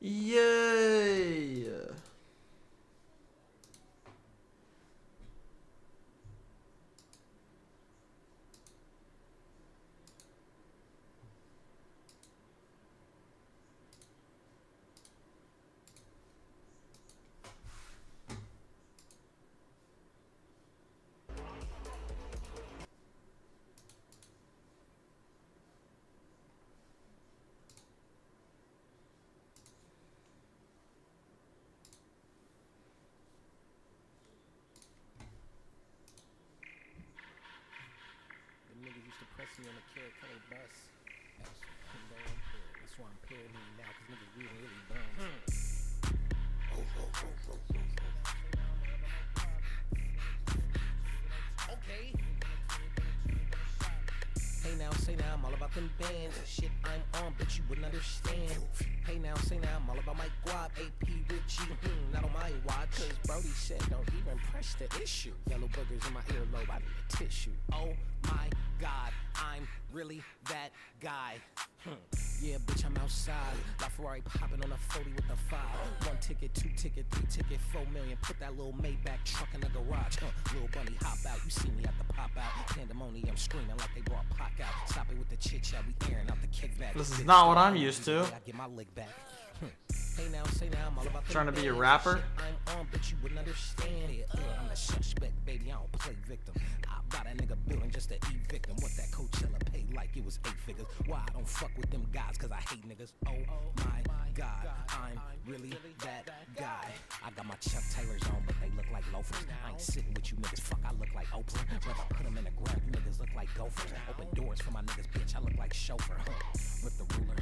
Yay! Niggas used to press me on the Carrot Colored bus. That's why I'm pairing him now, cause niggas really bums. Okay. Hey now, say now, I'm all about them bands. Shit I'm on, bitch, you wouldn't understand. Hey now, say now, I'm all about my guap. AP Richie, not on my watch. Cause Brody said don't even press the issue. Yellow boogers in my earlobe, I need a tissue. Oh my God, I'm really that guy. Yeah, bitch, I'm outside. La Ferrari popping on a 40 with a 5. 1 ticket, 2 ticket, 3 ticket, 4 million. Put that little Maybach truck in the garage. Little bunny hop out. You see me at the pop out. Pandemonium screaming like they brought Pac out. Stop it with the chit chat. We airing out the kickback. This is not what I'm used to. I get my lick back. Hey now, say now, I'm all about Trying to be a rapper. I'm on, but you wouldn't understand it. I'm a suspect, baby. I don't play victim. I bought a nigga building just to evict him. What that Coachella paid like it was 8 figures. Why I don't fuck with them guys? Cause I hate niggas. Oh my God, I'm really that guy. I got my Chuck Taylors on, but they look like loafers. I ain't sitting with you niggas. Fuck, I look like Oprah. Rather put them in the ground. You niggas look like gophers. Open doors for my niggas, bitch. I look like chauffeur. With the ruler.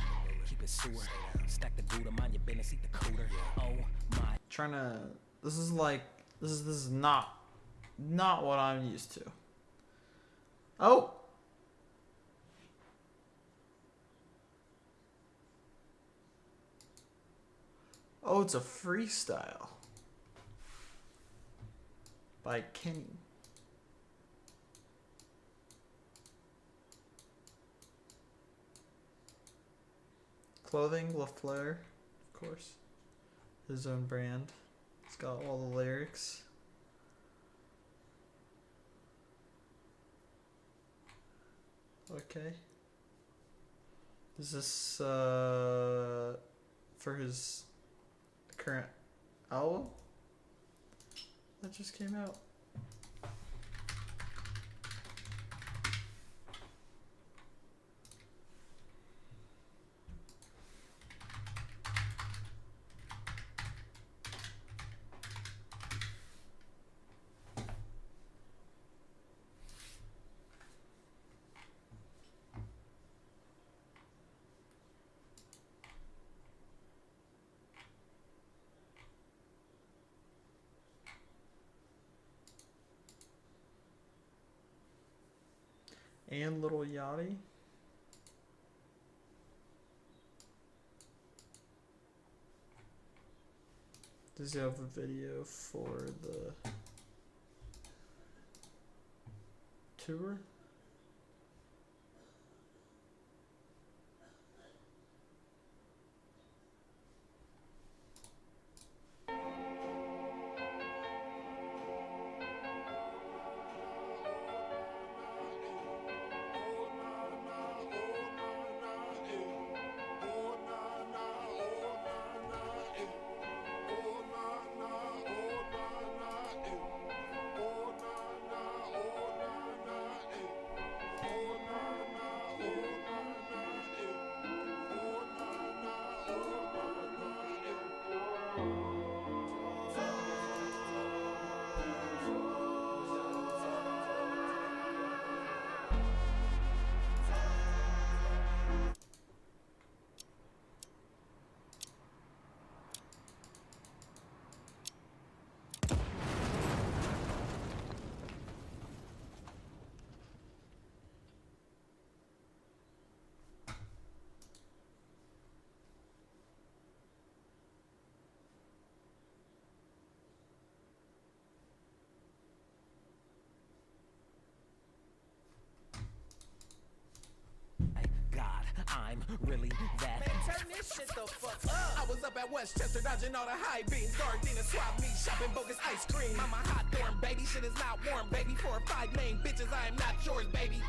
Keep it sewer. Stack the Gouda, mind your business, eat the cooter. Oh my. Trying to. This is like. This is not what I'm used to. Oh. Oh, it's a freestyle by Kenny. Clothing, LaFleur, of course. His own brand. It's got all the lyrics. Okay. Is this for his current album that just came out? And Little Yachty. Does he have a video for the tour? I'm really that. shit the fuck up. I was up at Westchester dodging all the high beams. Gardena swap me, shopping bogus ice cream. I'm a hot dorm, baby. Shit is not warm, baby. 4 or 5 main bitches, I am not yours, baby.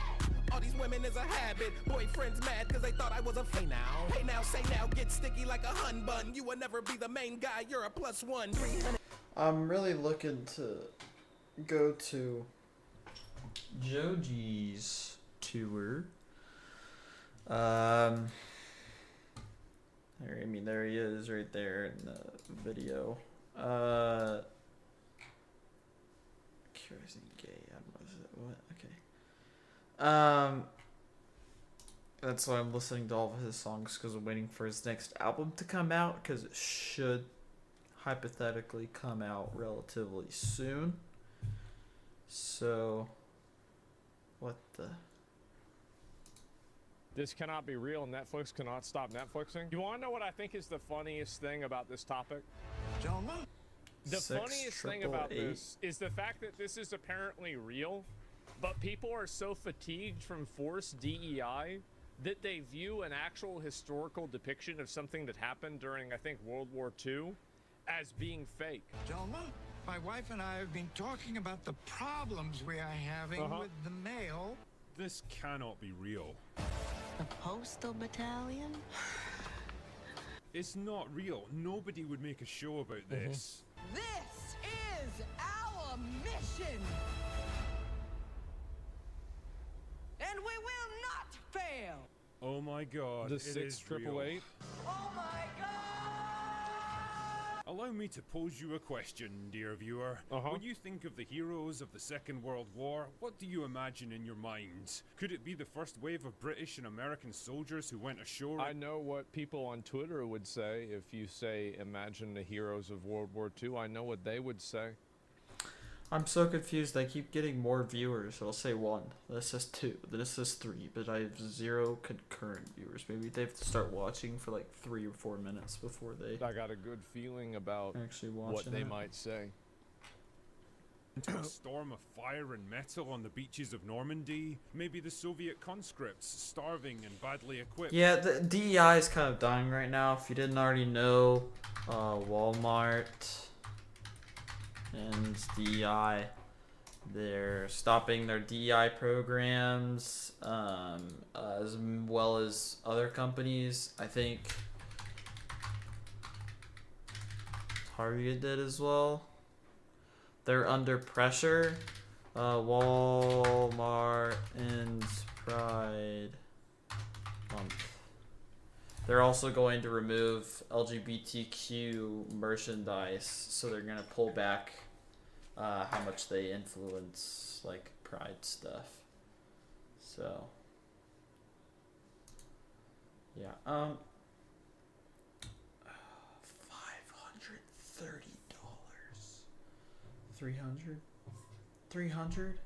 All these women is a habit. Boyfriends mad cause they thought I was a hey now. Hey now, say now, get sticky like a hun bun. You will never be the main guy, you're a +1. 300. I'm really looking to go to Joji's tour. There, I mean, there he is right there in the video. Curious and gay. I don't know. Is it, what? Okay. That's why I'm listening to all of his songs because I'm waiting for his next album to come out because it should hypothetically come out relatively soon. So, what the? This cannot be real. Netflix cannot stop Netflixing. You want to know what I think is the funniest thing about this topic? Gentlemen? The funniest thing about this is the fact that this is apparently real, but people are so fatigued from forced DEI that they view an actual historical depiction of something that happened during, I think, World War II as being fake. Gentlemen, my wife and I have been talking about the problems we are having with the mail. This cannot be real. The Postal Battalion? It's not real. Nobody would make a show about this. This is our mission. And we will not fail. Oh my god, The it is real. 6888. Oh my God! Allow me to pose you a question, dear viewer. When you think of the heroes of the Second World War, what do you imagine in your mind? Could it be the first wave of British and American soldiers who went ashore? I know what people on Twitter would say if you say, imagine the heroes of World War II. I know what they would say. I'm so confused. I keep getting more viewers. It'll say 1, then it says 2, then it says 3, but I have 0 concurrent viewers. Maybe they have to start watching for like 3 or 4 minutes before they I got a good feeling about actually watch what they might say. Into a storm of fire and metal on the beaches of Normandy? Maybe the Soviet conscripts, starving and badly equipped? Yeah, the DEI is kind of dying right now. If you didn't already know, Walmart and DEI, they're stopping their DEI programs, as well as other companies. I think Target did as well. They're under pressure. Walmart and Pride Month. They're also going to remove LGBTQ merchandise, so they're gonna pull back how much they influence like Pride stuff. So yeah, $530. 300.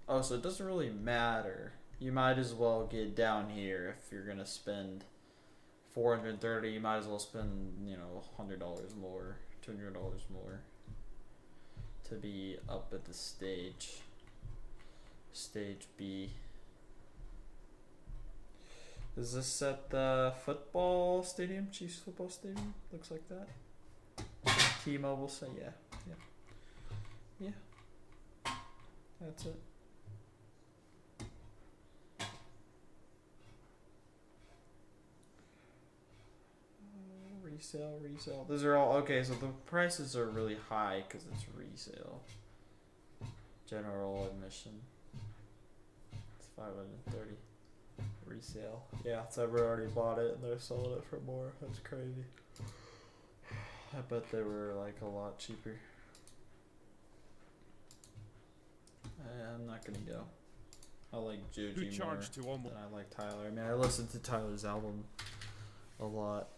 Oh, so it doesn't really matter. You might as well get down here if you're gonna spend 430. You might as well spend, you know, $100 more, $200 more to be up at the stage B. Is this at the football stadium? Chiefs football stadium? Looks like that. T-Mobile say yeah. That's it. Resale. Those are all okay. So the prices are really high because it's resale. General admission. It's 530. Resale. Yeah, so I've already bought it and they're selling it for more. That's crazy. I bet they were like a lot cheaper. I'm not gonna go. I like Joji more than I like Tyler. I mean, I listened to Tyler's album a lot.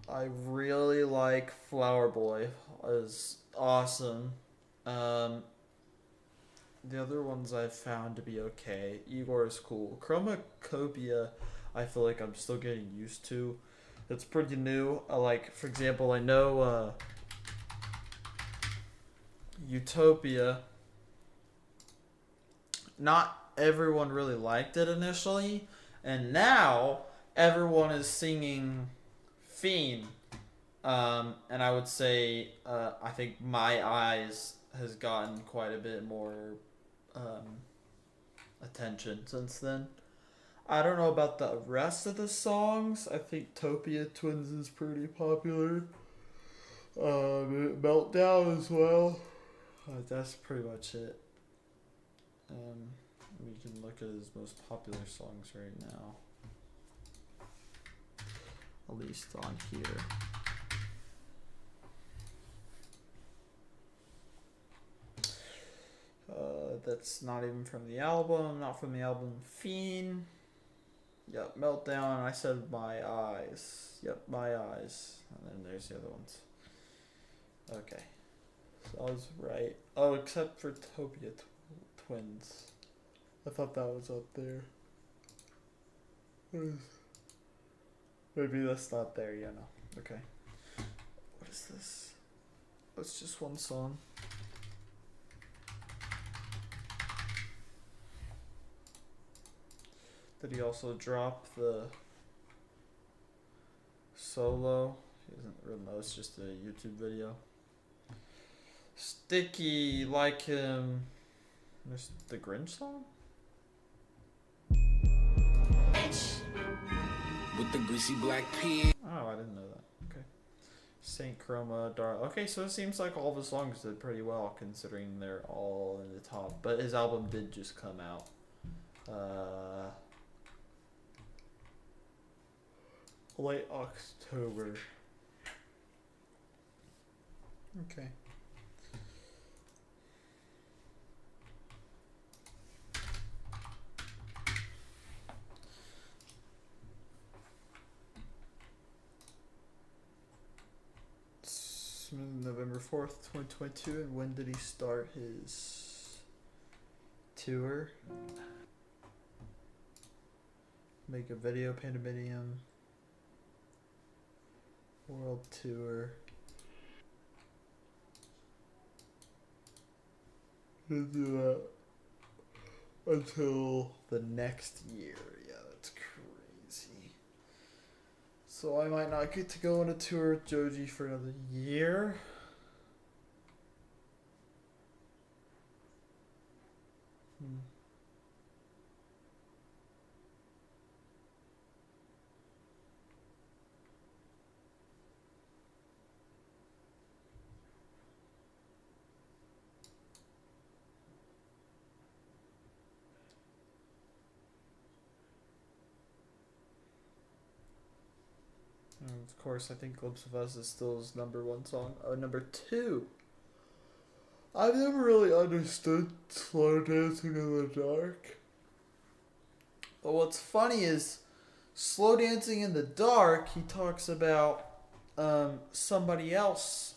I really like Flower Boy. Is awesome. The other ones I've found to be okay. Igor is cool. Chromacopia, I feel like I'm still getting used to. It's pretty new. Like, for example, I know Utopia. Not everyone really liked it initially, and now everyone is singing Fiend. And I would say I think My Eyes has gotten quite a bit more attention since then. I don't know about the rest of the songs. I think Topia Twins is pretty popular. Meltdown as well. That's pretty much it. We can look at his most popular songs right now. At least on here. That's not even from the album. Not from the album Fiend. Yep, Meltdown. I said My Eyes. Yep, My Eyes. And then there's the other ones. Okay. So I was right. Oh, except for Topia Twins. I thought that was up there. Maybe that's not there. Yeah, no. Okay. What is this? It's just one song. Did he also drop the solo? He doesn't really know, it's just a YouTube video. Sticky, like him. There's the Grinch song? With the greasy black pig. Oh, I didn't know that. Okay. Saint Chroma, Okay, so it seems like all of his songs did pretty well considering they're all in the top. But his album did just come out. Late October. Okay. November 4th, 2022. And when did he start his tour? Make a video, Pandemonium. World tour. We'll do that until the next year. Yeah, that's crazy. So I might not get to go on a tour with Joji for another year. And of course, I think Glimpse of Us is still his #1 song. Number 2. I've never really understood Slow Dancing in the Dark. But what's funny is, Slow Dancing in the Dark, he talks about somebody else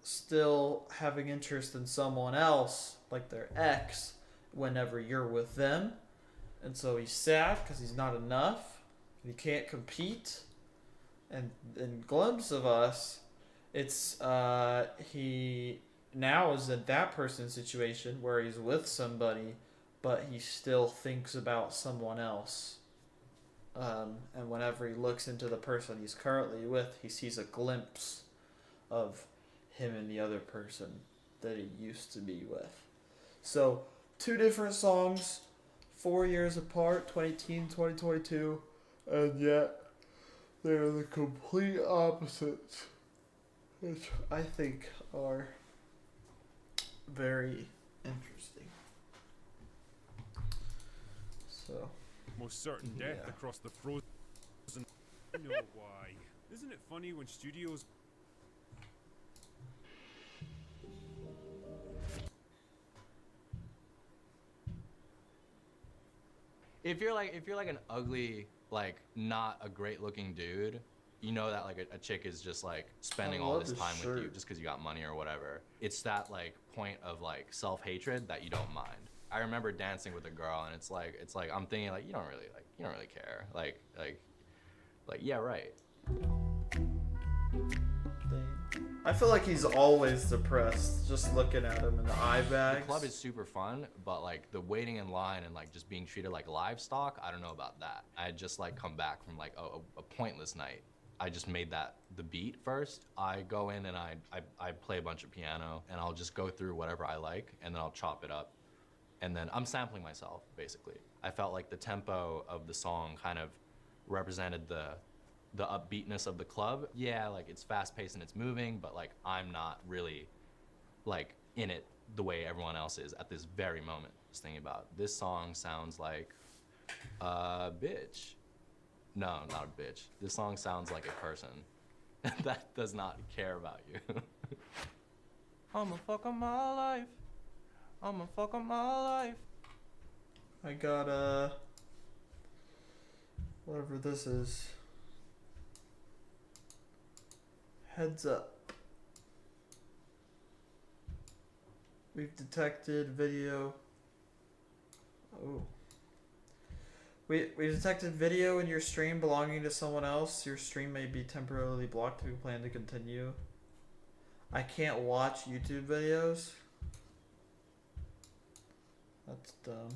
still having interest in someone else, like their ex, whenever you're with them. And so he's sad because he's not enough. And he can't compete. And in Glimpse of Us, it's he now is in that person's situation where he's with somebody, but he still thinks about someone else. And whenever he looks into the person he's currently with, he sees a glimpse of him and the other person that he used to be with. So, 2 different songs, 4 years apart, 2018, 2022, and yet they're the complete opposites, which I think are very interesting. So, most certain death yeah. across the frozen. I know why. Isn't it funny when studios? If you're like an ugly, like not a great looking dude, you know that like a chick is just like spending all this time with you just because you got money or whatever. It's that like point of like self-hatred that you don't mind. I remember dancing with a girl and it's like I'm thinking like you don't really care. Like yeah, right. I feel like he's always depressed just looking at him in the eye bags. The club is super fun, but like the waiting in line and like just being treated like livestock, I don't know about that. I had just like come back from like a pointless night. I just made that the beat first. I go in and I play a bunch of piano and I'll just go through whatever I like and then I'll chop it up. And then I'm sampling myself, basically. I felt like the tempo of the song kind of represented the upbeatness of the club. Yeah, like it's fast paced and it's moving, but like I'm not really like in it the way everyone else is at this very moment. Just thinking about this song sounds like a bitch. No, not a bitch. This song sounds like a person that does not care about you. I'ma fuck on my life. I'ma fuck on my life. I got whatever this is. Heads up. We've detected video. Oh. We've detected video in your stream belonging to someone else. Your stream may be temporarily blocked if you plan to continue. I can't watch YouTube videos. That's dumb.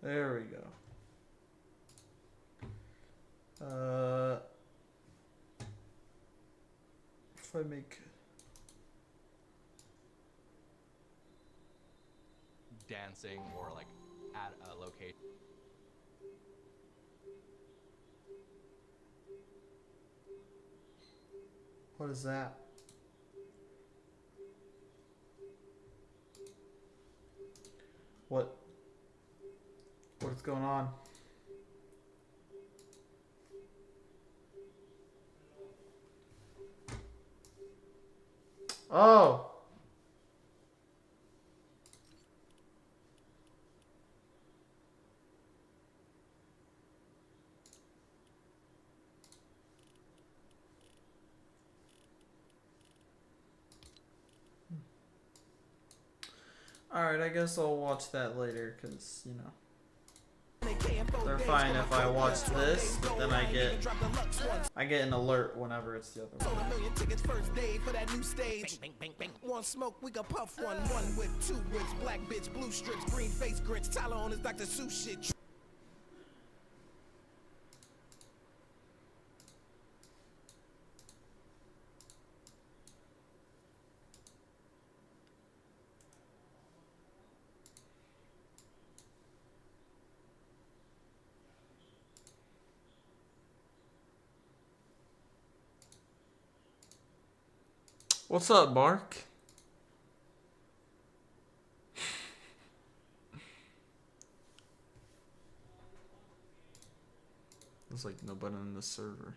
There we go. If I make dancing or like at a location. What is that? What's going on? Oh. Alright, I guess I'll watch that later, because, you know. They're fine if I watch this, but then I get an alert whenever it's the other one. Tickets first day for that new stage. One smoke, we can puff one with 2 whips, black bitch, blue strips, green face grits, Tyler on his Dr. Seuss shit. What's up, Mark? There's like nobody on the server.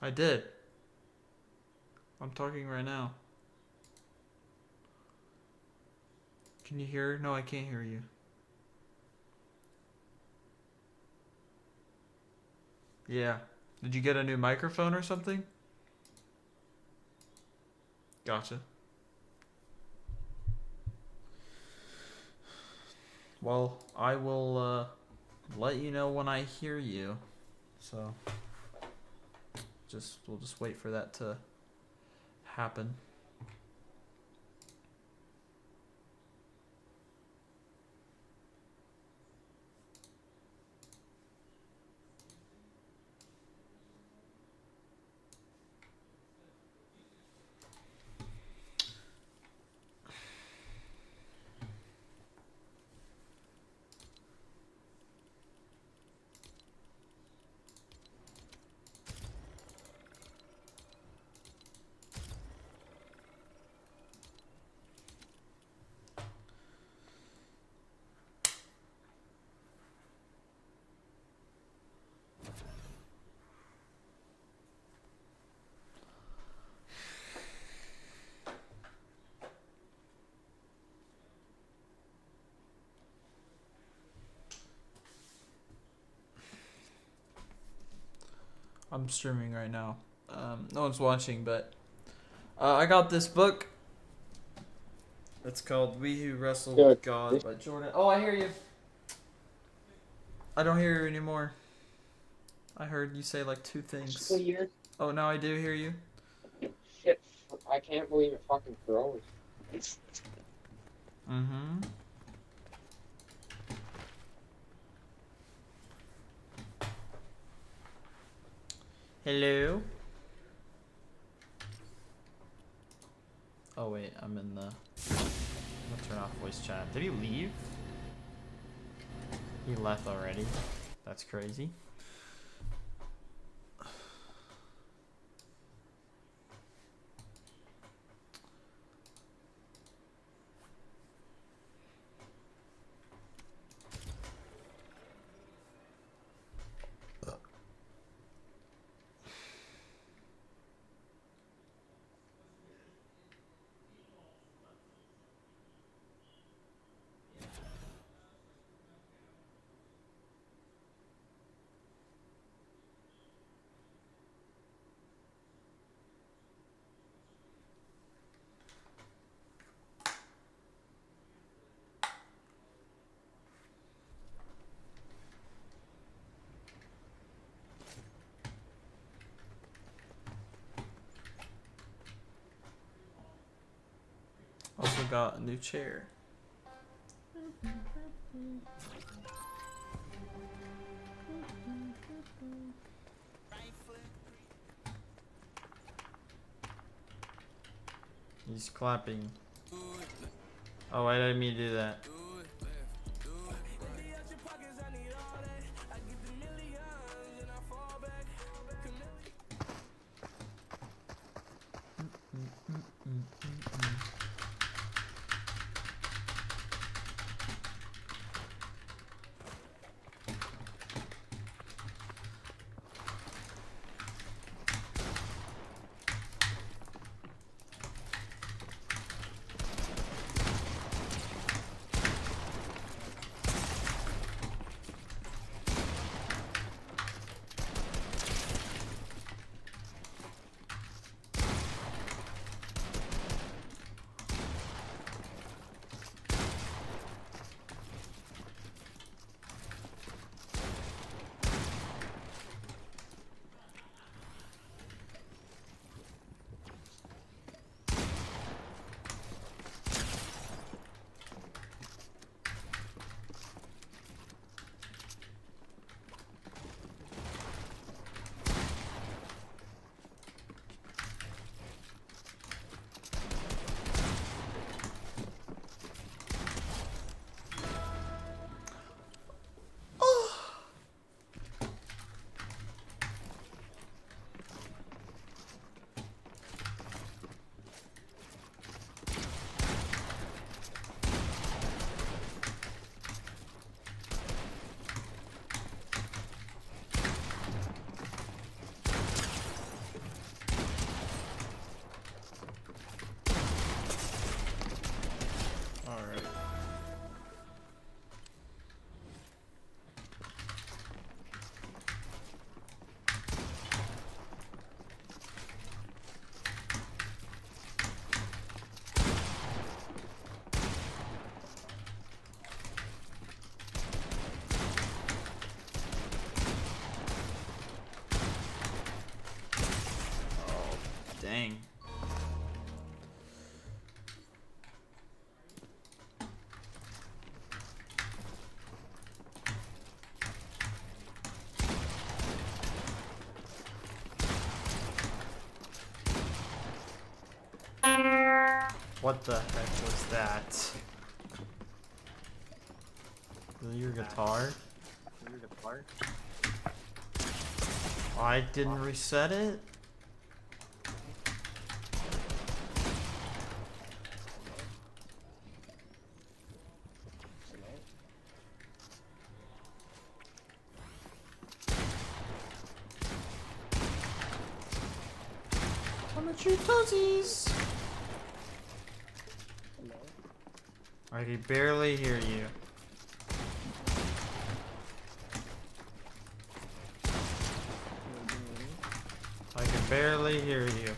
I did. I'm talking right now. Can you hear? No, I can't hear you. Yeah. Did you get a new microphone or something? Gotcha. Well, I will let you know when I hear you. So we'll just wait for that to happen. I'm streaming right now. No one's watching, but I got this book. It's called We Who Wrestle with God by Jordan. Oh, I hear you. I don't hear you anymore. I heard you say like 2 things. Oh, now I do hear you. Shit, I can't believe it fucking froze. Mm-hmm. Hello? Oh wait, I'm in the... I'm gonna turn off voice chat. Did he leave? He left already. That's crazy. Also got a new chair. He's clapping. Oh, I didn't mean to do that. Dang. What the heck was that? Is that your guitar? I didn't reset it? Toesies. I can barely hear you. barely hear you.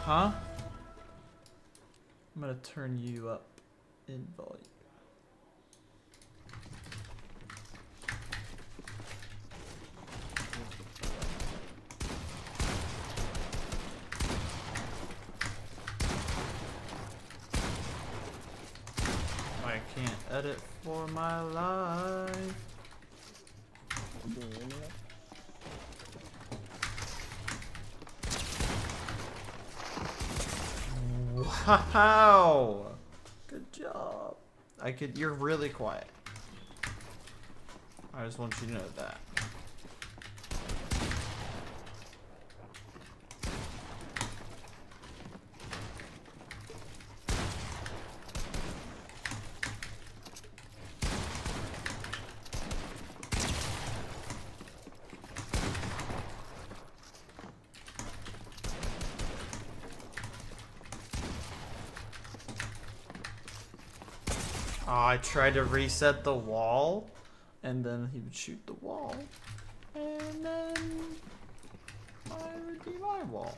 Huh? I'm gonna turn you up in volume. I can't edit for my life. Wow! Good job. You're really quiet. I just want you to know that. Oh, I tried to reset the wall, and then he would shoot the wall, and then I would be my wall.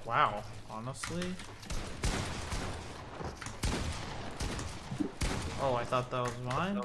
Wow, honestly? Oh, I thought that was mine?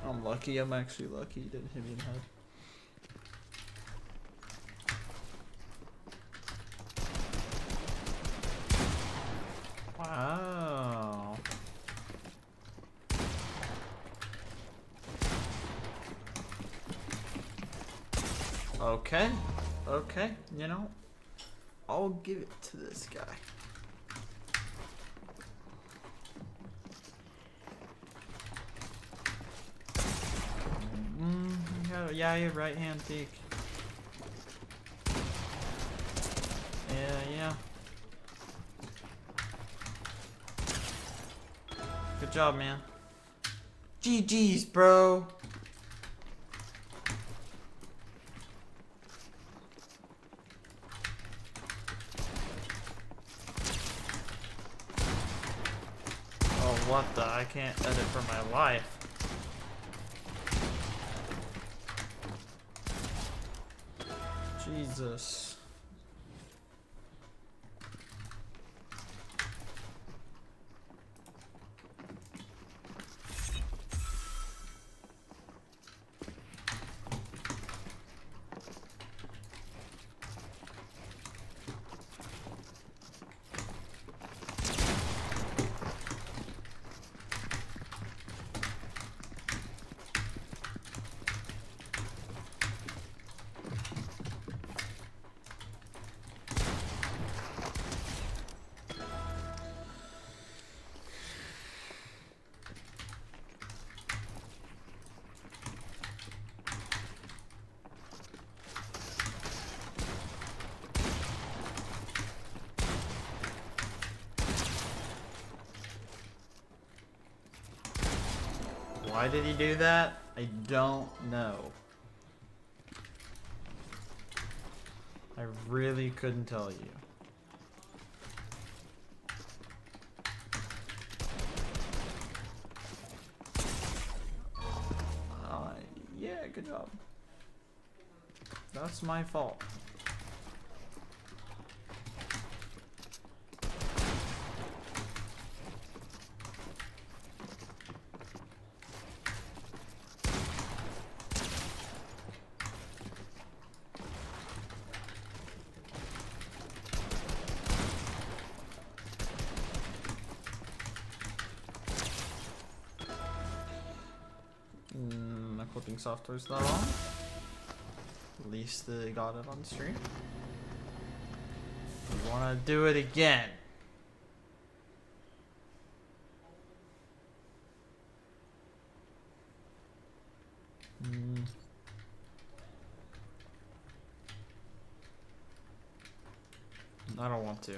I'm lucky. I'm actually lucky he didn't hit me in the head. Wow. Okay. Okay. You know, I'll give it to this guy. Yeah, your right hand peek. Yeah. Good job, man. GG's, bro. Oh, what the? I can't edit for my life. Jesus. Why did he do that? I don't know. I really couldn't tell you. Yeah, good job. That's my fault. clipping software's not on. At least they got it on stream. We wanna do it again. I don't want to.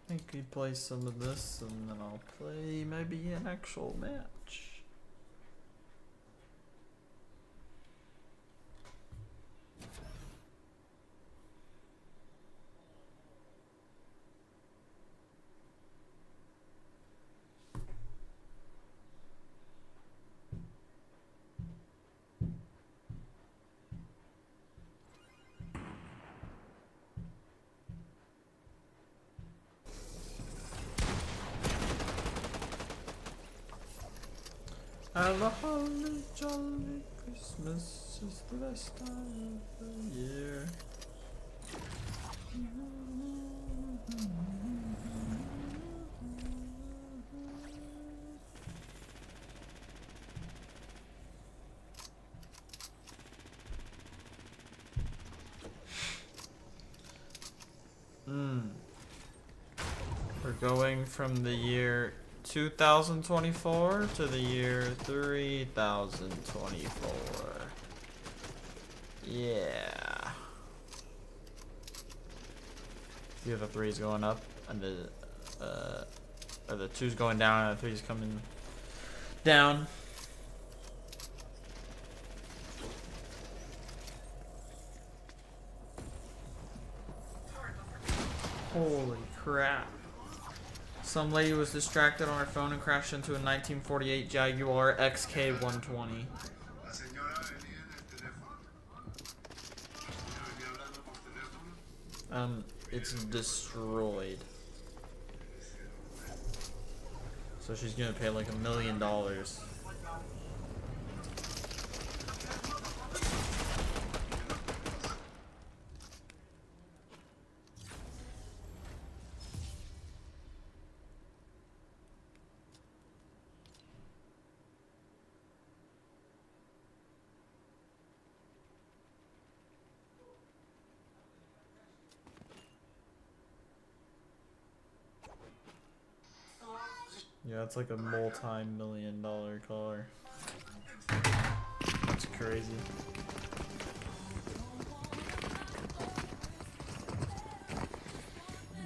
I think we play some of this and then I'll play maybe an actual match. Have a holly jolly Christmas, is the best time of the year. We're going from the year 2024 to the year 3024. Yeah. See if the 3's going up and the or the 2's going down and the 3's coming down. Holy crap. Some lady was distracted on her phone and crashed into a 1948 Jaguar XK120. It's destroyed. So she's gonna pay like $1 million. Yeah, it's like a multi-million-dollar car. That's crazy.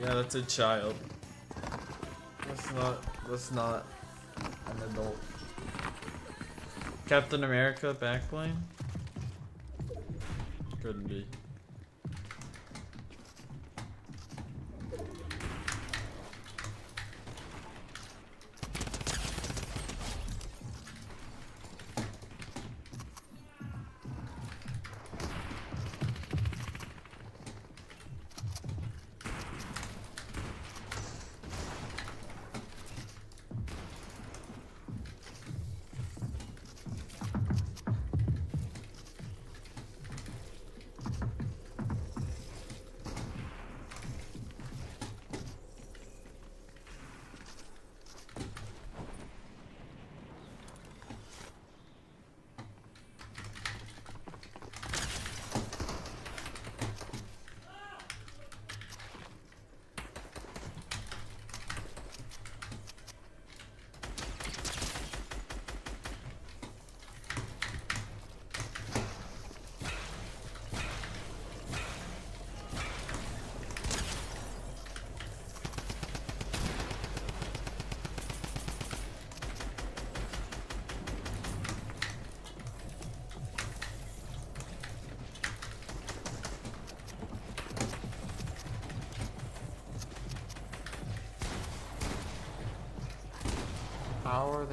Yeah, that's a child. That's not an adult. Captain America backplane? Couldn't be.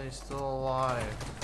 they still alive?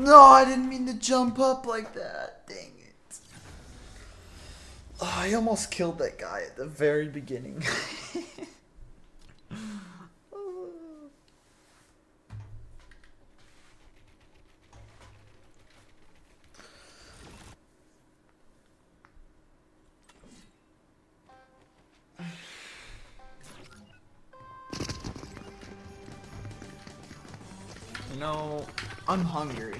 No, I didn't mean to jump up like that. Dang it. Oh, I almost killed that guy at the very beginning. You know, I'm hungry.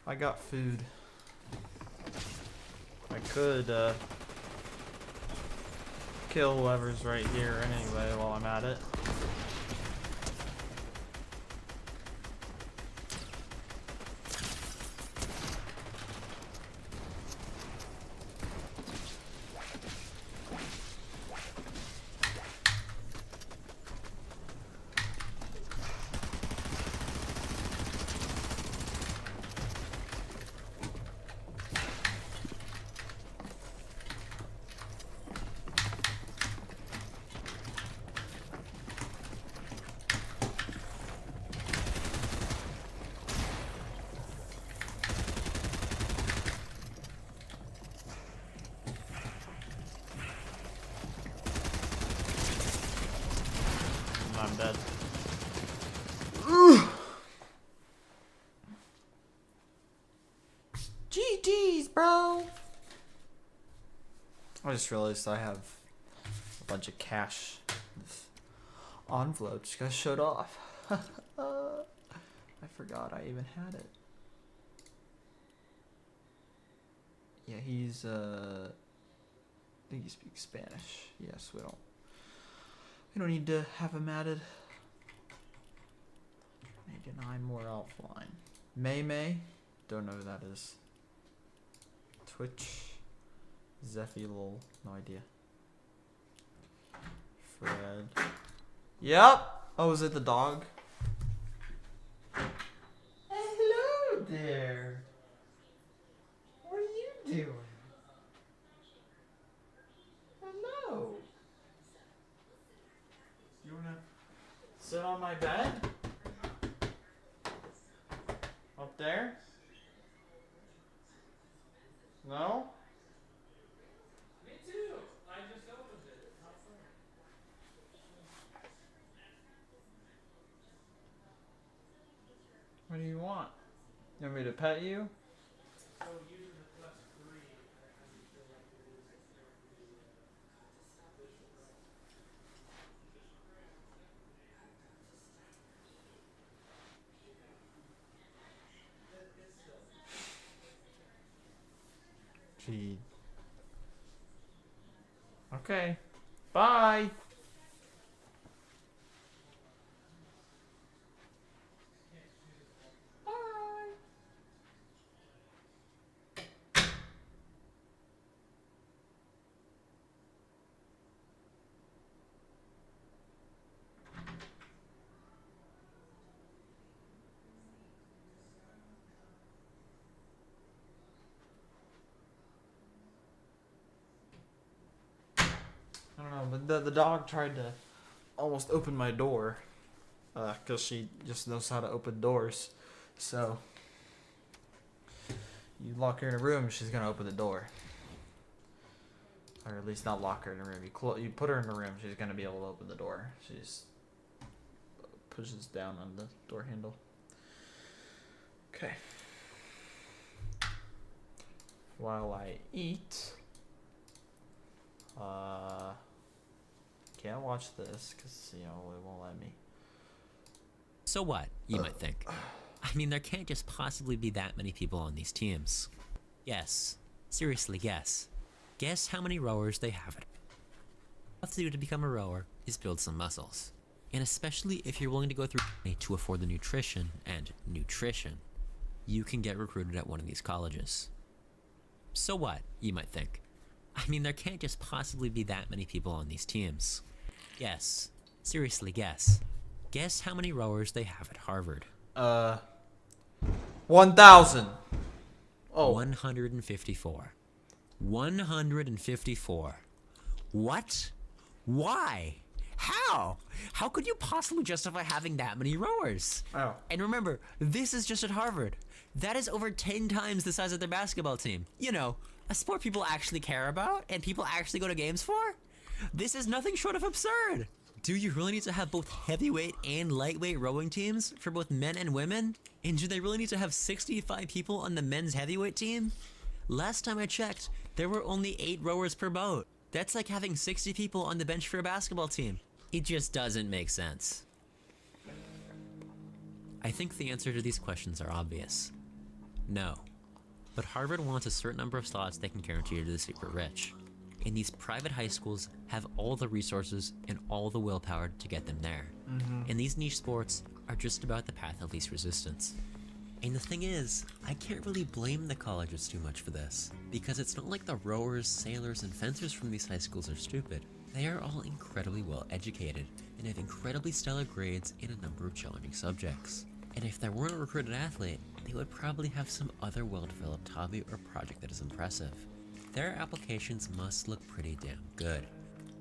I got food. I could kill whoever's right here anyway while I'm at it. I'm dead. GG's, bro. I just realized I have a bunch of cash. This envelope just got shut off. I forgot I even had it. Yeah, he's I think he speaks Spanish. Yes, we don't need to have him added. 89 more offline. May. Don't know who that is. Twitch. Zeffy lol. No idea. Fred. Yep. Oh, is it the dog? Hello there. What are you doing? Hello. You wanna sit on my bed? Up there? No? Me too. I just opened it. It's not fair. What do you want? You want me to pet you? So using the plus 3, I feel like it is Gee. Okay. Bye. I don't know, but the dog tried to almost open my door, cause she just knows how to open doors. So you lock her in a room, she's gonna open the door, or at least not lock her in a room. You put her in a room, she's gonna be able to open the door. She just pushes down on the door handle. Okay. While I eat. Can't watch this because, you know, it won't let me. So what, you might think? I mean, there can't just possibly be that many people on these teams. Guess. Seriously, guess. Guess how many rowers they have it. All you have to do to become a rower is build some muscles. And especially if you're willing to go through to afford the nutrition and nutrition, you can get recruited at one of these colleges. So what, you might think? I mean, there can't just possibly be that many people on these teams. Guess. Seriously, guess. Guess how many rowers they have at Harvard. 1,000. Oh. 154. 154. What? Why? How? How could you possibly justify having that many rowers? Oh. And remember, this is just at Harvard. That is over 10 times the size of their basketball team. You know, a sport people actually care about and people actually go to games for? This is nothing short of absurd. Do you really need to have both heavyweight and lightweight rowing teams for both men and women? And do they really need to have 65 people on the men's heavyweight team? Last time I checked, there were only 8 rowers per boat. That's like having 60 people on the bench for a basketball team. It just doesn't make sense. I think the answer to these questions are obvious. No. But Harvard wants a certain number of slots they can guarantee to the super rich. And these private high schools have all the resources and all the willpower to get them there. And these niche sports are just about the path of least resistance. And the thing is, I can't really blame the colleges too much for this, because it's not like the rowers, sailors, and fencers from these high schools are stupid. They are all incredibly well educated and have incredibly stellar grades in a number of challenging subjects. And if there weren't a recruited athlete, they would probably have some other well-developed hobby or project that is impressive. Their applications must look pretty damn good.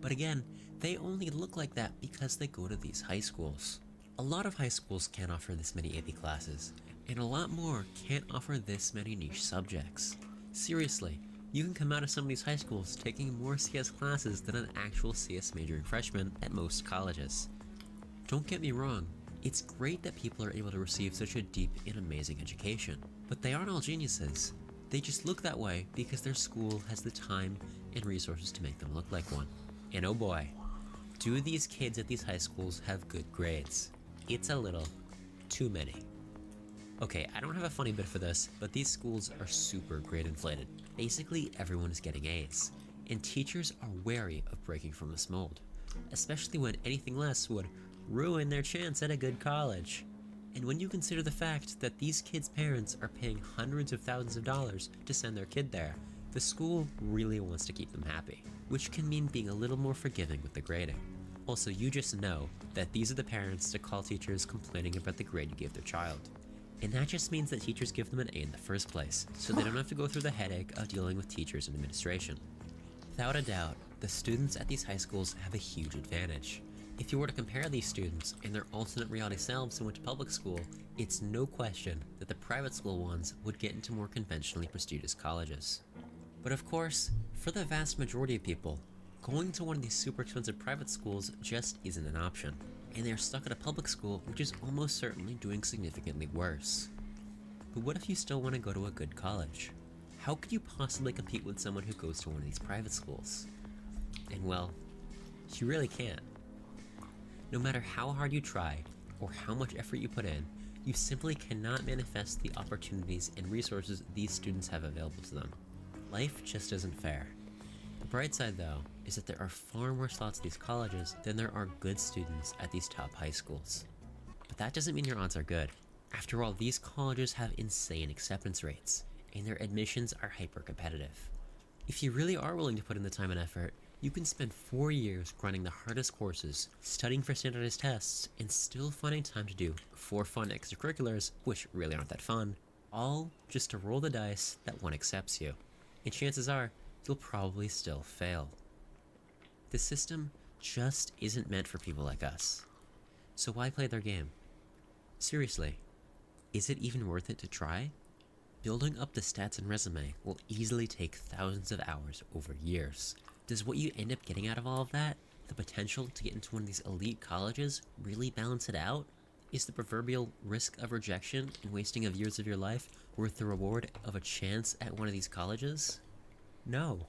But again, they only look like that because they go to these high schools. A lot of high schools can't offer this many AP classes, and a lot more can't offer this many niche subjects. Seriously, you can come out of some of these high schools taking more CS classes than an actual CS majoring freshman at most colleges. Don't get me wrong, it's great that people are able to receive such a deep and amazing education, but they aren't all geniuses. They just look that way because their school has the time and resources to make them look like one. And oh boy, do these kids at these high schools have good grades? It's a little too many. Okay, I don't have a funny bit for this, but these schools are super grade inflated. Basically, everyone is getting A's, and teachers are wary of breaking from this mold, especially when anything less would ruin their chance at a good college. And when you consider the fact that these kids' parents are paying hundreds of thousands of dollars to send their kid there, the school really wants to keep them happy, which can mean being a little more forgiving with the grading. Also, you just know that these are the parents to call teachers complaining about the grade you gave their child. And that just means that teachers give them an A in the first place, so they don't have to go through the headache of dealing with teachers and administration. Without a doubt, the students at these high schools have a huge advantage. If you were to compare these students and their alternate reality selves who went to public school, it's no question that the private school ones would get into more conventionally prestigious colleges. But of course, for the vast majority of people, going to one of these super expensive private schools just isn't an option, and they're stuck at a public school which is almost certainly doing significantly worse. But what if you still want to go to a good college? How could you possibly compete with someone who goes to one of these private schools? And well, you really can't. No matter how hard you try, or how much effort you put in, you simply cannot manifest the opportunities and resources these students have available to them. Life just isn't fair. The bright side, though, is that there are far more slots at these colleges than there are good students at these top high schools. But that doesn't mean your odds are good. After all, these colleges have insane acceptance rates, and their admissions are hyper-competitive. If you really are willing to put in the time and effort, you can spend 4 years grinding the hardest courses, studying for standardized tests, and still finding time to do 4 fun extracurriculars, which really aren't that fun, all just to roll the dice that one accepts you. And chances are, you'll probably still fail. The system just isn't meant for people like us. So why play their game? Seriously, is it even worth it to try? Building up the stats and resume will easily take thousands of hours over years. Does what you end up getting out of all of that, the potential to get into one of these elite colleges, really balance it out? Is the proverbial risk of rejection and wasting of years of your life worth the reward of a chance at one of these colleges? No.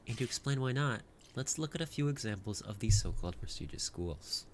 And to explain why not, let's look at a few examples of these so-called prestigious schools.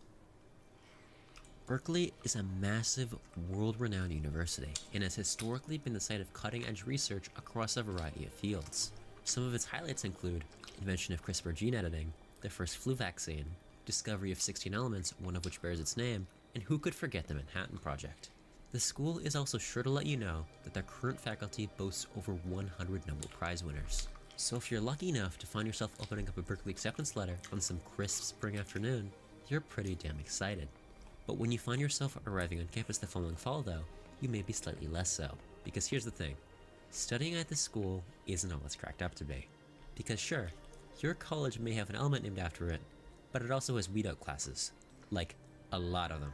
Berkeley is a massive, world-renowned university and has historically been the site of cutting-edge research across a variety of fields. Some of its highlights include invention of CRISPR gene editing, the first flu vaccine, discovery of 16 elements, one of which bears its name, and who could forget the Manhattan Project. The school is also sure to let you know that their current faculty boasts over 100 Nobel Prize winners. So if you're lucky enough to find yourself opening up a Berkeley acceptance letter on some crisp spring afternoon, you're pretty damn excited. But when you find yourself arriving on campus the following fall though, you may be slightly less so. Because here's the thing, studying at this school isn't all it's cracked up to be. Because sure, your college may have an element named after it, but it also has weed-out classes. Like, a lot of them.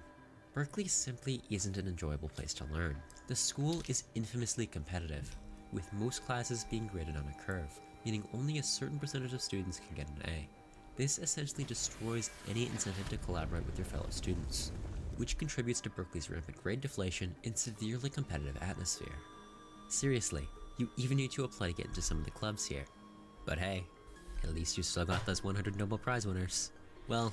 Berkeley simply isn't an enjoyable place to learn. The school is infamously competitive, with most classes being graded on a curve, meaning only a certain percentage of students can get an A. This essentially destroys any incentive to collaborate with your fellow students, which contributes to Berkeley's rampant grade deflation and severely competitive atmosphere. Seriously, you even need to apply to get into some of the clubs here. But hey, at least you still got those 100 Nobel Prize winners. Well,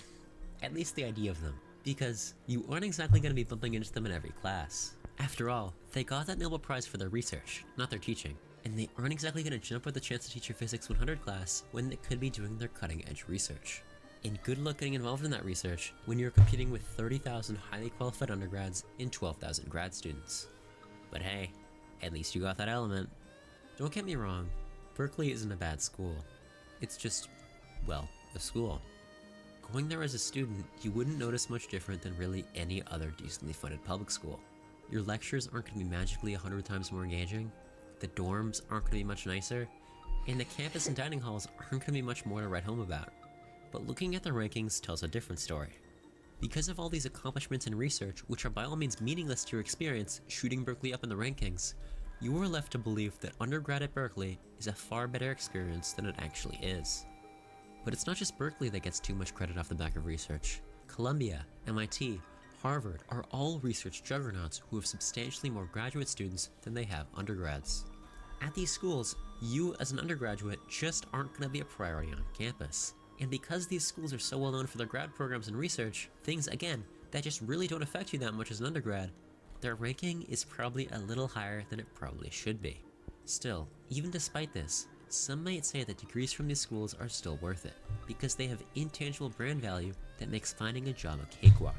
at least the idea of them, because you aren't exactly going to be bumping into them in every class. After all, they got that Nobel Prize for their research, not their teaching, and they aren't exactly going to jump at the chance to teach your Physics 100 class when they could be doing their cutting-edge research. And good luck getting involved in that research when you're competing with 30,000 highly qualified undergrads and 12,000 grad students. But hey, at least you got that element. Don't get me wrong, Berkeley isn't a bad school. It's just, well, a school. Going there as a student, you wouldn't notice much different than really any other decently funded public school. Your lectures aren't going to be magically 100 times more engaging, the dorms aren't going to be much nicer, and the campus and dining halls aren't going to be much more to write home about. But looking at the rankings tells a different story. Because of all these accomplishments in research, which are by all means meaningless to your experience shooting Berkeley up in the rankings, you are left to believe that undergrad at Berkeley is a far better experience than it actually is. But it's not just Berkeley that gets too much credit off the back of research. Columbia, MIT, Harvard are all research juggernauts who have substantially more graduate students than they have undergrads. At these schools, you as an undergraduate just aren't going to be a priority on campus. And because these schools are so well known for their grad programs and research, things, again, that just really don't affect you that much as an undergrad, their ranking is probably a little higher than it probably should be. Still, even despite this, some might say that degrees from these schools are still worth it, because they have intangible brand value that makes finding a job a cakewalk.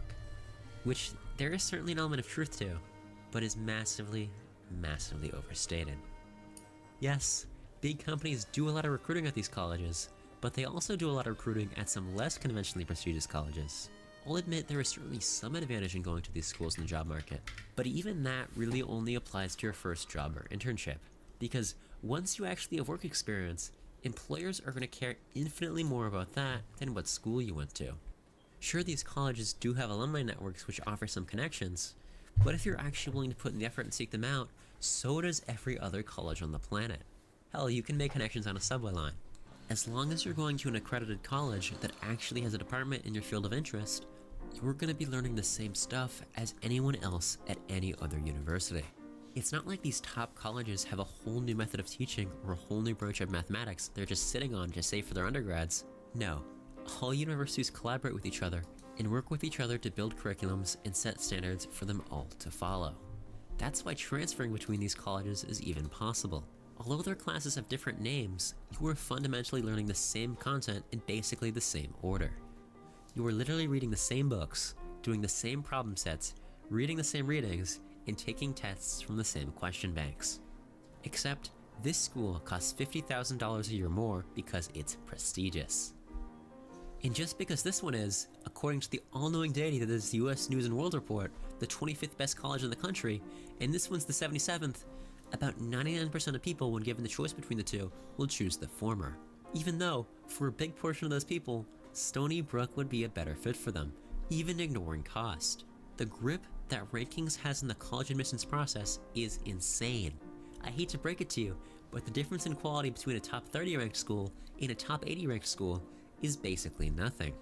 Which there is certainly an element of truth to, but is massively, massively overstated. Yes, big companies do a lot of recruiting at these colleges, but they also do a lot of recruiting at some less conventionally prestigious colleges. I'll admit there is certainly some advantage in going to these schools in the job market, but even that really only applies to your first job or internship, because once you actually have work experience, employers are going to care infinitely more about that than what school you went to. Sure, these colleges do have alumni networks which offer some connections, but if you're actually willing to put in the effort and seek them out, so does every other college on the planet. Hell, you can make connections on a subway line. As long as you're going to an accredited college that actually has a department in your field of interest, you're going to be learning the same stuff as anyone else at any other university. It's not like these top colleges have a whole new method of teaching or a whole new branch of mathematics they're just sitting on to save for their undergrads. No. All universities collaborate with each other and work with each other to build curriculums and set standards for them all to follow. That's why transferring between these colleges is even possible. Although their classes have different names, you are fundamentally learning the same content in basically the same order. You are literally reading the same books, doing the same problem sets, reading the same readings, and taking tests from the same question banks. Except, this school costs $50,000 a year more because it's prestigious. And just because this one is, according to the all-knowing deity that is US News & World Report, the 25th best college in the country, and this one's the 77th, about 99% of people, when given the choice between the two, will choose the former. Even though, for a big portion of those people, Stony Brook would be a better fit for them, even ignoring cost. The grip that rankings has in the college admissions process is insane. I hate to break it to you, but the difference in quality between a top 30 ranked school and a top 80 ranked school is basically nothing.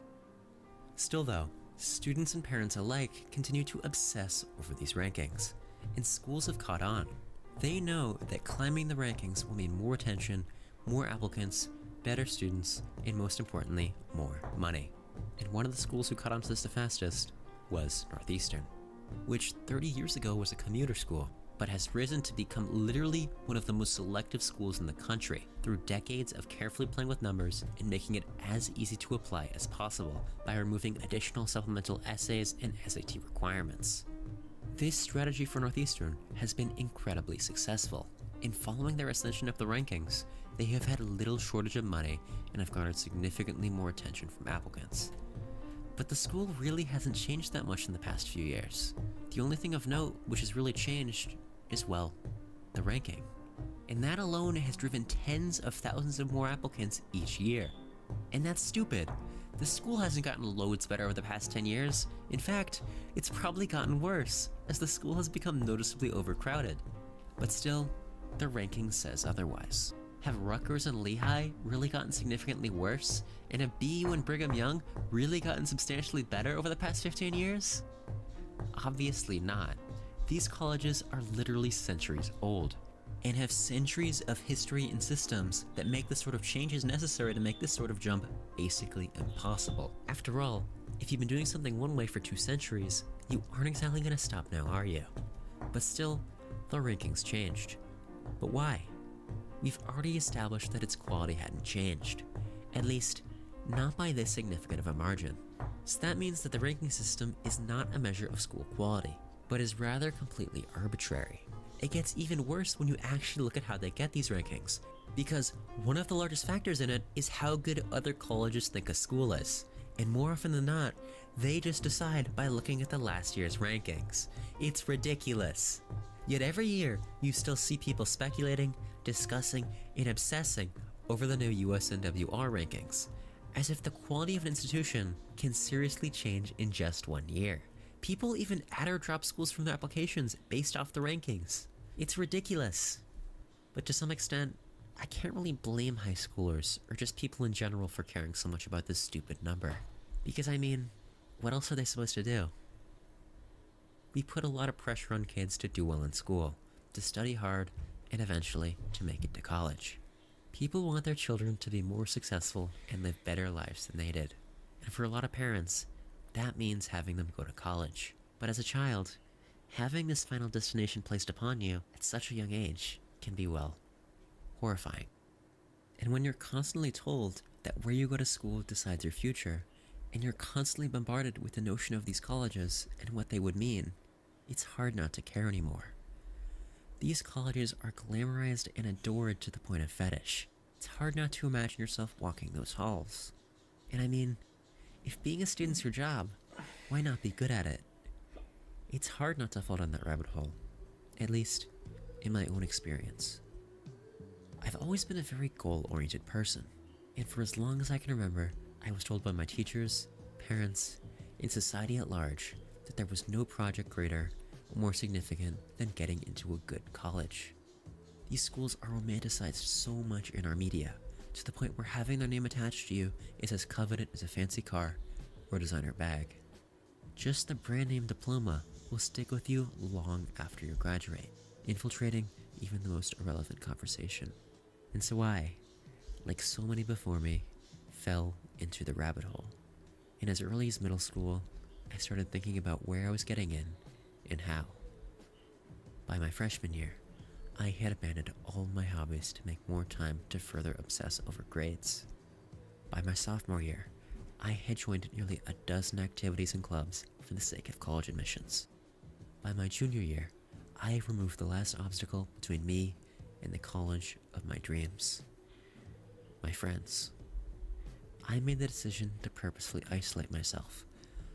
Still though, students and parents alike continue to obsess over these rankings, and schools have caught on. They know that climbing the rankings will mean more attention, more applicants, better students, and most importantly, more money. And one of the schools who caught on to this the fastest was Northeastern, which 30 years ago was a commuter school, but has risen to become literally one of the most selective schools in the country through decades of carefully playing with numbers and making it as easy to apply as possible by removing additional supplemental essays and SAT requirements. This strategy for Northeastern has been incredibly successful. In following their ascension up the rankings, they have had little shortage of money and have garnered significantly more attention from applicants. But the school really hasn't changed that much in the past few years. The only thing of note which has really changed is, well, the ranking. And that alone has driven tens of thousands of more applicants each year. And that's stupid. The school hasn't gotten loads better over the past 10 years. In fact, it's probably gotten worse, as the school has become noticeably overcrowded. But still, the ranking says otherwise. Have Rutgers and Lehigh really gotten significantly worse? And have BU and Brigham Young really gotten substantially better over the past 15 years? Obviously not. These colleges are literally centuries old, and have centuries of history and systems that make the sort of changes necessary to make this sort of jump basically impossible. After all, if you've been doing something one way for 2 centuries, you aren't exactly going to stop now, are you? But still, the rankings changed. But why? We've already established that its quality hadn't changed. At least, not by this significant of a margin. So that means that the ranking system is not a measure of school quality, but is rather completely arbitrary. It gets even worse when you actually look at how they get these rankings, because one of the largest factors in it is how good other colleges think a school is. And more often than not, they just decide by looking at the last year's rankings. It's ridiculous. Yet every year, you still see people speculating, discussing, and obsessing over the new USNWR rankings, as if the quality of an institution can seriously change in just 1 year. People even add or drop schools from their applications based off the rankings. It's ridiculous. But to some extent, I can't really blame high schoolers or just people in general for caring so much about this stupid number. Because I mean, what else are they supposed to do? We put a lot of pressure on kids to do well in school, to study hard, and eventually to make it to college. People want their children to be more successful and live better lives than they did. And for a lot of parents, that means having them go to college. But as a child, having this final destination placed upon you at such a young age can be, well, horrifying. And when you're constantly told that where you go to school decides your future, and you're constantly bombarded with the notion of these colleges and what they would mean, it's hard not to care anymore. These colleges are glamorized and adored to the point of fetish. It's hard not to imagine yourself walking those halls. And I mean, if being a student's your job, why not be good at it? It's hard not to fall down that rabbit hole, at least in my own experience. I've always been a very goal-oriented person, and for as long as I can remember, I was told by my teachers, parents, and society at large that there was no project greater or more significant than getting into a good college. These schools are romanticized so much in our media, to the point where having their name attached to you is as coveted as a fancy car or a designer bag. Just the brand name diploma will stick with you long after you graduate, infiltrating even the most irrelevant conversation. And so I, like so many before me, fell into the rabbit hole. And as early as middle school, I started thinking about where I was getting in and how. By my freshman year, I had abandoned all my hobbies to make more time to further obsess over grades. By my sophomore year, I had joined nearly a dozen activities and clubs for the sake of college admissions. By my junior year, I removed the last obstacle between me and the college of my dreams. My friends. I made the decision to purposefully isolate myself,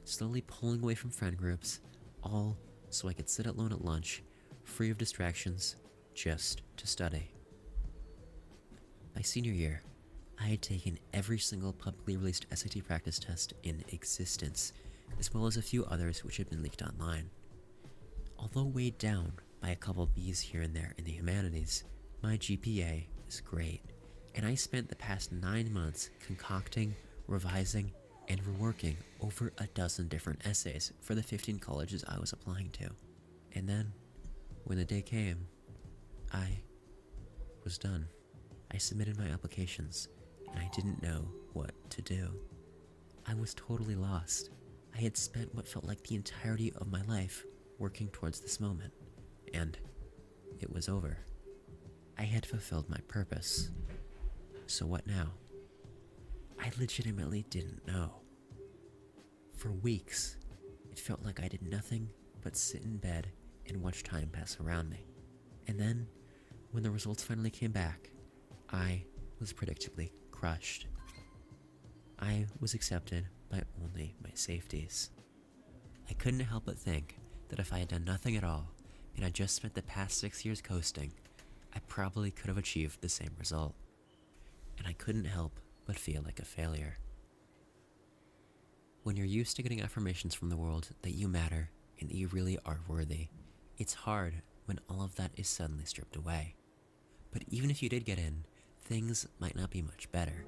slowly pulling away from friend groups, all so I could sit alone at lunch, free of distractions, just to study. By senior year, I had taken every single publicly released SAT practice test in existence, as well as a few others which had been leaked online. Although weighed down by a couple B's here and there in the humanities, my GPA is great, and I spent the past 9 months concocting, revising, and reworking over a dozen different essays for the 15 colleges I was applying to. And then, when the day came, I was done. I submitted my applications, and I didn't know what to do. I was totally lost. I had spent what felt like the entirety of my life working towards this moment, and it was over. I had fulfilled my purpose. So what now? I legitimately didn't know. For weeks, it felt like I did nothing but sit in bed and watch time pass around me. And then, when the results finally came back, I was predictably crushed. I was accepted by only my safeties. I couldn't help but think that if I had done nothing at all, and I just spent the past 6 years coasting, I probably could have achieved the same result. And I couldn't help but feel like a failure. When you're used to getting affirmations from the world that you matter and that you really are worthy, it's hard when all of that is suddenly stripped away. But even if you did get in, things might not be much better.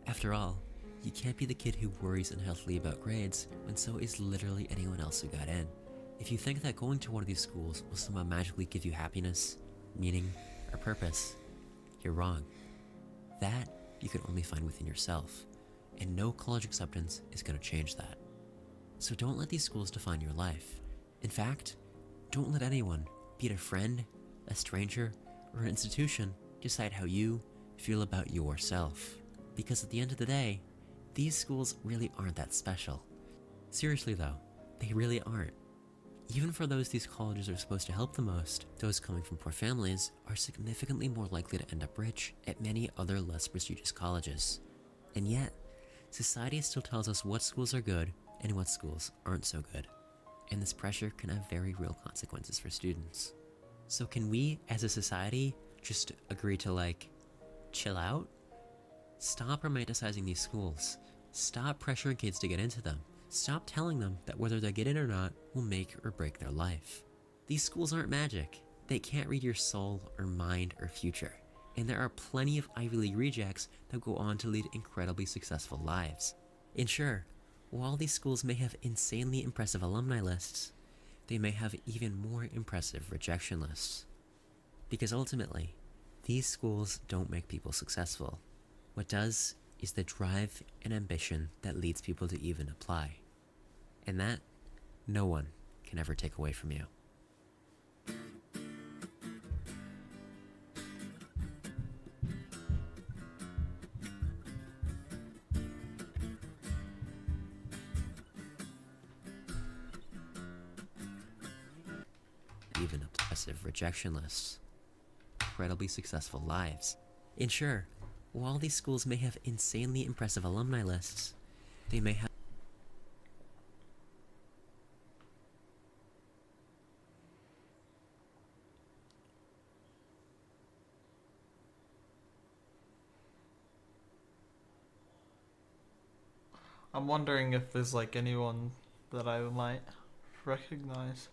After all, you can't be the kid who worries unhealthily about grades when so is literally anyone else who got in. If you think that going to one of these schools will somehow magically give you happiness, meaning, or purpose, you're wrong. That you can only find within yourself, and no college acceptance is going to change that. So don't let these schools define your life. In fact, Don't let anyone, be it a friend, a stranger, or an institution, decide how you feel about yourself. Because at the end of the day, these schools really aren't that special. Seriously though, they really aren't. Even for those these colleges are supposed to help the most, those coming from poor families are significantly more likely to end up rich at many other less prestigious colleges. And yet, society still tells us what schools are good and what schools aren't so good. And this pressure can have very real consequences for students. So can we, as a society, just agree to chill out? Stop romanticizing these schools. Stop pressuring kids to get into them. Stop telling them that whether they get in or not will make or break their life. These schools aren't magic. They can't read your soul or mind or future. And there are plenty of Ivy League rejects that go on to lead incredibly successful lives. And sure, while these schools may have insanely impressive alumni lists, they may have even more impressive rejection lists. Because ultimately, these schools don't make people successful. What does is the drive and ambition that leads people to even apply. And that, no one can ever take away from you. Even obsessive rejection lists. Incredibly successful lives. And sure, while these schools may have insanely impressive alumni lists, they may have I'm wondering if there's anyone that I might recognize.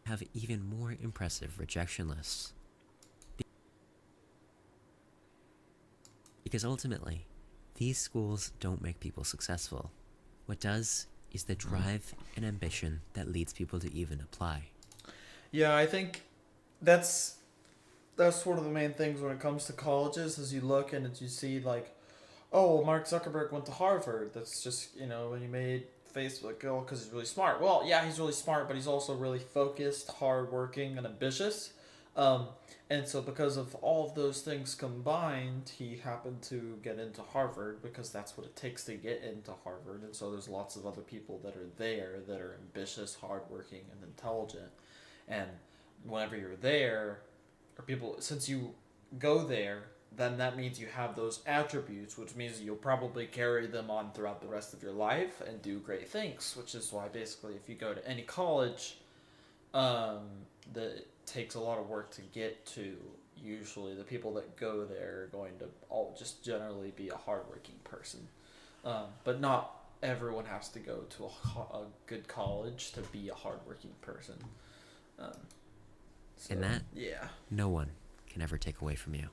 have even more impressive rejection lists. Because ultimately, these schools don't make people successful. What does is the drive and ambition that leads people to even apply. Yeah, I think that's sort of the main things when it comes to colleges, as you look and as you see oh, Mark Zuckerberg went to Harvard. That's just, when he made Facebook go because he's really smart. Well, yeah, he's really smart, but he's also really focused, hardworking, and ambitious. And so because of all of those things combined, he happened to get into Harvard because that's what it takes to get into Harvard. And so there's lots of other people that are there that are ambitious, hardworking, and intelligent. And whenever you're there, or people, since you go there, then that means you have those attributes, which means you'll probably carry them on throughout the rest of your life and do great things, which is why basically if you go to any college, that takes a lot of work to get to. Usually the people that go there are going to all just generally be a hardworking person. But not everyone has to go to a good college to be a hardworking person. And that, yeah, no one can ever take away from you.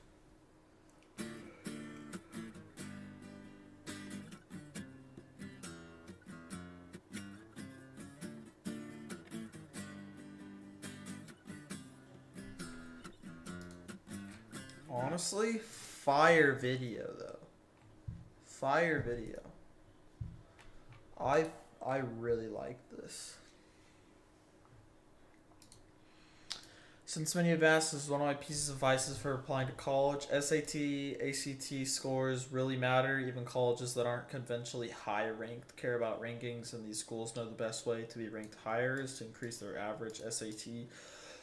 Honestly, fire video though. Fire video. I really like this. Since many have asked, this is one of my pieces of advice for applying to college. SAT, ACT scores really matter. Even colleges that aren't conventionally high ranked care about rankings, and these schools know the best way to be ranked higher is to increase their average SAT.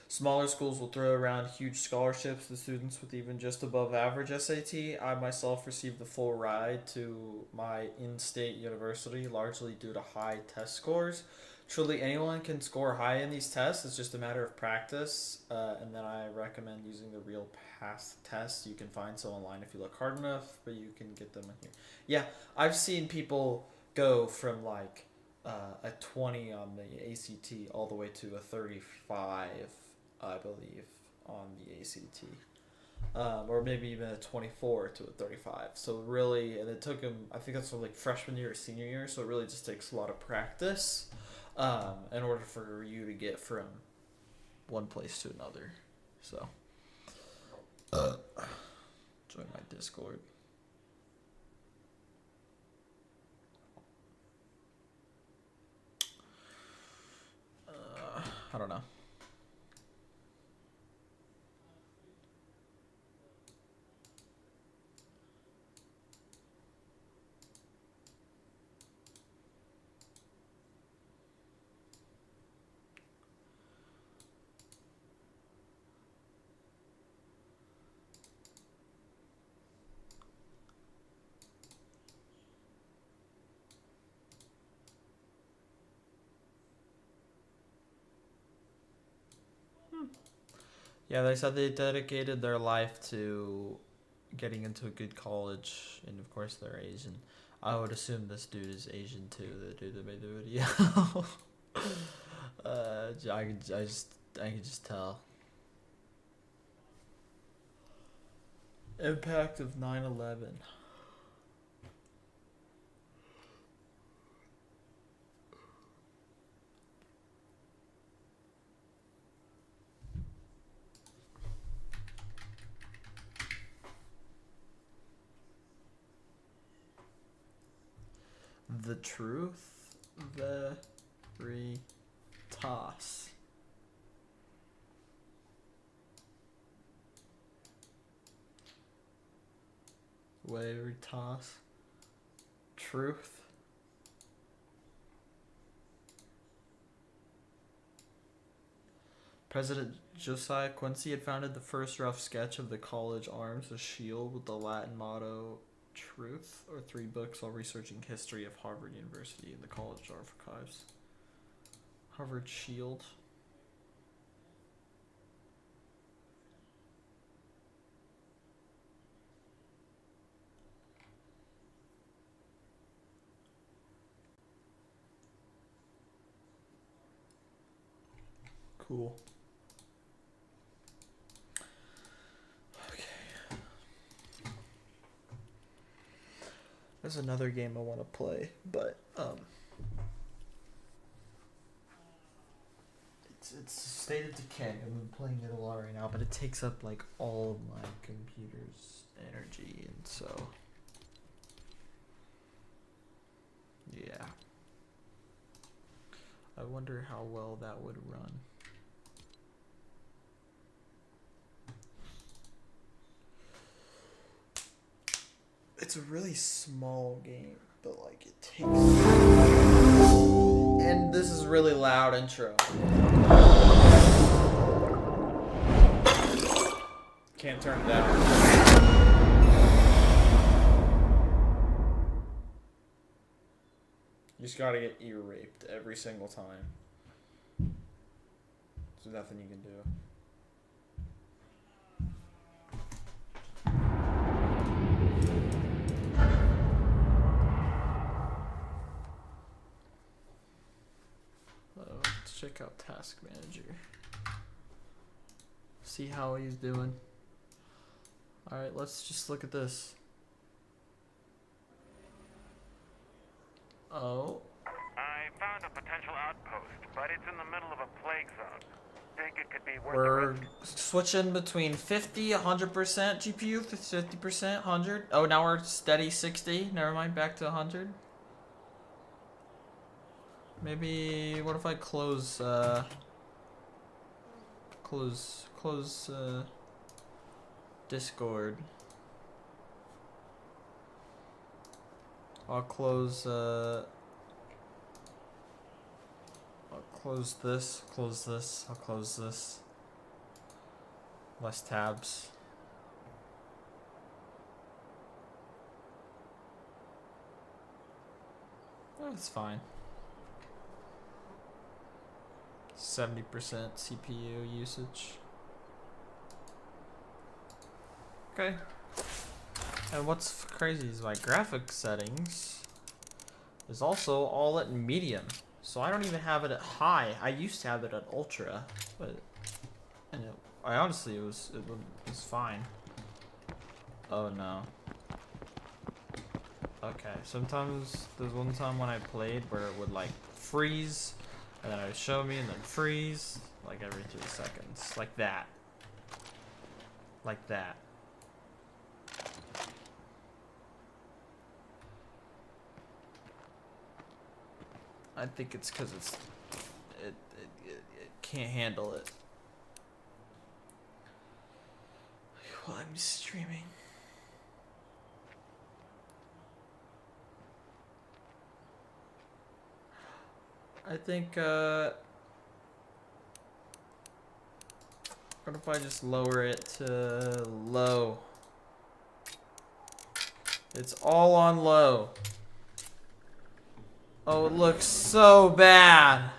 Smaller schools will throw around huge scholarships to students with even just above average SAT. I myself received the full ride to my in-state university, largely due to high test scores. Truly anyone can score high in these tests. It's just a matter of practice. And then I recommend using the real past tests. You can find some online if you look hard enough, but you can get them in here. Yeah, I've seen people go from a 20 on the ACT all the way to a 35, I believe, on the ACT. Or maybe even a 24 to a 35. So really, and it took him, I think that's from freshman year or senior year, so it really just takes a lot of practice in order for you to get from one place to another. So, join my Discord. I don't know. Yeah, they said they dedicated their life to getting into a good college, and of course they're Asian. I would assume this dude is Asian too, the dude that made the video. I could just tell. Impact of 9/11. The truth, Veritas. Veritas. Truth. President Josiah Quincy had founded the first rough sketch of the college arms, a shield with the Latin motto Truth, or 3 books while researching history of Harvard University in the college archives. Harvard Shield. Cool. There's another game I want to play, but it's State of Decay. I've been playing it a lot right now, but it takes up like all of my computer's energy, and so yeah. I wonder how well that would run. It's a really small game, but like it takes. And this is really loud intro. Can't turn it down. You just gotta get ear raped every single time. There's nothing you can do. Let's check out Task Manager. See how he's doing. Alright, let's just look at this. Oh. I found a potential outpost, but it's in the middle of a plague zone. Think it could be worth We're the risk? switching between 50, 100% GPU, 50%, 100. Oh, now we're steady 60. Never mind, back to 100. Maybe, what if I close Discord. I'll close this, I'll close this. Less tabs. That's fine. 70% CPU usage. Okay. And what's crazy is my graphics settings is also all at medium. So I don't even have it at high. I used to have it at ultra, but I honestly it was fine. Oh no. Okay, sometimes there's one time when I played where it would like freeze, and then it would show me and then freeze, like every 3 seconds. Like that. Like that. I think it's because it can't handle it. While I'm streaming. I think, what if I just lower it to low? It's all on low. Oh, it looks so bad.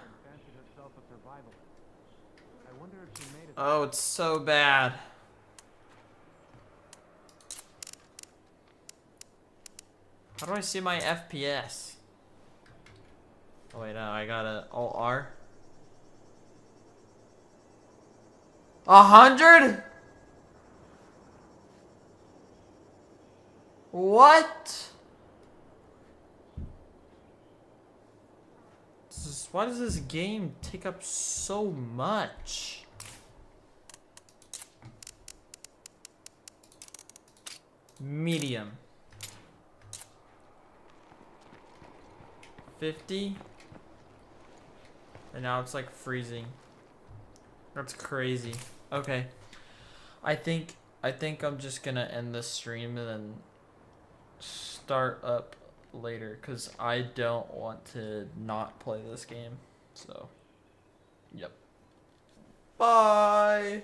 Oh, it's so bad. How do I see my FPS? Oh wait, no, I gotta Alt R. 100? What? Why does this game take up so much? Medium. 50? And now it's like freezing. That's crazy. Okay. I think I'm just gonna end this stream and then start up later because I don't want to not play this game. So, yep. Bye!